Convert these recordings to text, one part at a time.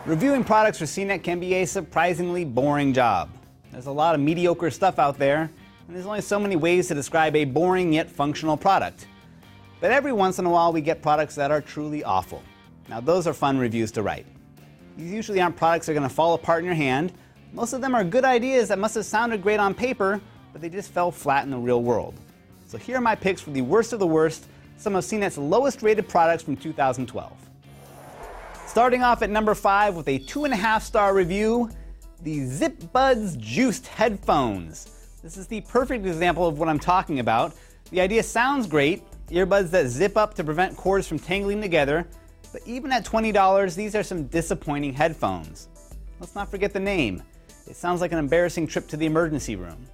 Reviewing products for CNET can be a surprisingly boring job. There's a lot of mediocre stuff out there, and there's only so many ways to describe a boring yet functional product. But every once in a while we get products that are truly awful. Now those are fun reviews to write. These usually aren't products that are going to fall apart in your hand. Most of them are good ideas that must have sounded great on paper, but they just fell flat in the real world. So here are my picks for the worst of the worst, some of CNET's lowest rated products from 2012. Starting off at number 5 with a 2.5-star review, the ZipBuds Juiced Headphones. This is the perfect example of what I'm talking about. The idea sounds great, earbuds that zip up to prevent cords from tangling together, but even at $20, these are some disappointing headphones. Let's not forget the name. It sounds like an embarrassing trip to the emergency room.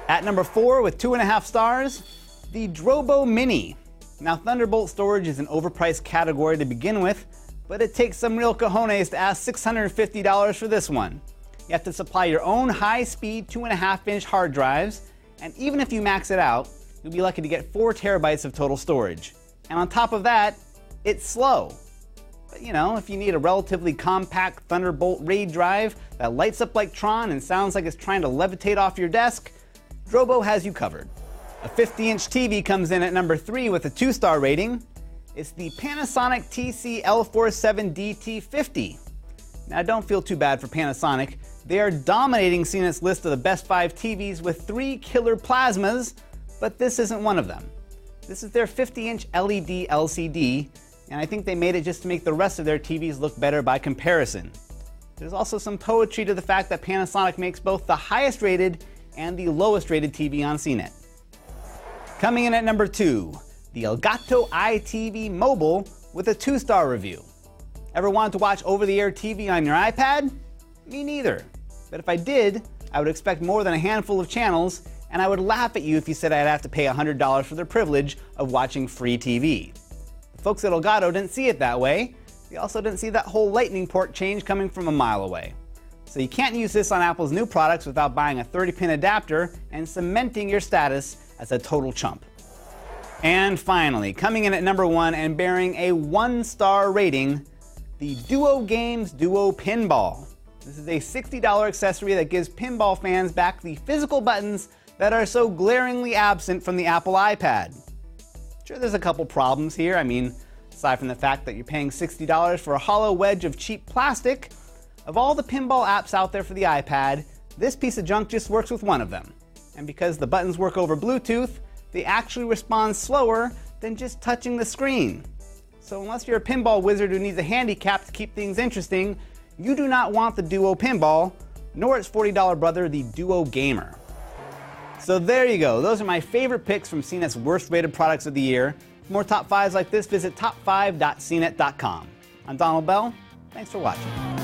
At number 4 with 2.5 stars, the Drobo Mini. Now Thunderbolt storage is an overpriced category to begin with, but it takes some real cojones to ask $650 for this one. You have to supply your own high-speed 2.5-inch hard drives, and even if you max it out, you'll be lucky to get 4 terabytes of total storage. And on top of that, it's slow. But you know, if you need a relatively compact Thunderbolt RAID drive that lights up like Tron and sounds like it's trying to levitate off your desk, Drobo has you covered. A 50-inch TV comes in at number 3 with a 2-star rating. It's the Panasonic TC-L47DT50. Now don't feel too bad for Panasonic. They are dominating CNET's list of the best 5 TVs with 3 killer plasmas, but this isn't one of them. This is their 50-inch LED LCD, and I think they made it just to make the rest of their TVs look better by comparison. There's also some poetry to the fact that Panasonic makes both the highest rated and the lowest rated TV on CNET. Coming in at number 2, the Elgato iTV Mobile with a 2-star review. Ever wanted to watch over-the-air TV on your iPad? Me neither. But if I did, I would expect more than a handful of channels, and I would laugh at you if you said I'd have to pay $100 for the privilege of watching free TV. The folks at Elgato didn't see it that way. They also didn't see that whole lightning port change coming from a mile away. So you can't use this on Apple's new products without buying a 30-pin adapter and cementing your status as a total chump. And finally, coming in at number 1 and bearing a 1-star rating, the Duo Games Duo Pinball. This is a $60 accessory that gives pinball fans back the physical buttons that are so glaringly absent from the Apple iPad. Sure, there's a couple problems here. I mean, aside from the fact that you're paying $60 for a hollow wedge of cheap plastic, of all the pinball apps out there for the iPad, this piece of junk just works with one of them. And because the buttons work over Bluetooth, they actually respond slower than just touching the screen. So unless you're a pinball wizard who needs a handicap to keep things interesting, you do not want the Duo Pinball, nor its $40 brother, the Duo Gamer. So there you go. Those are my favorite picks from CNET's worst rated products of the year. For more top 5s like this, visit top5.cnet.com. I'm Donald Bell. Thanks for watching.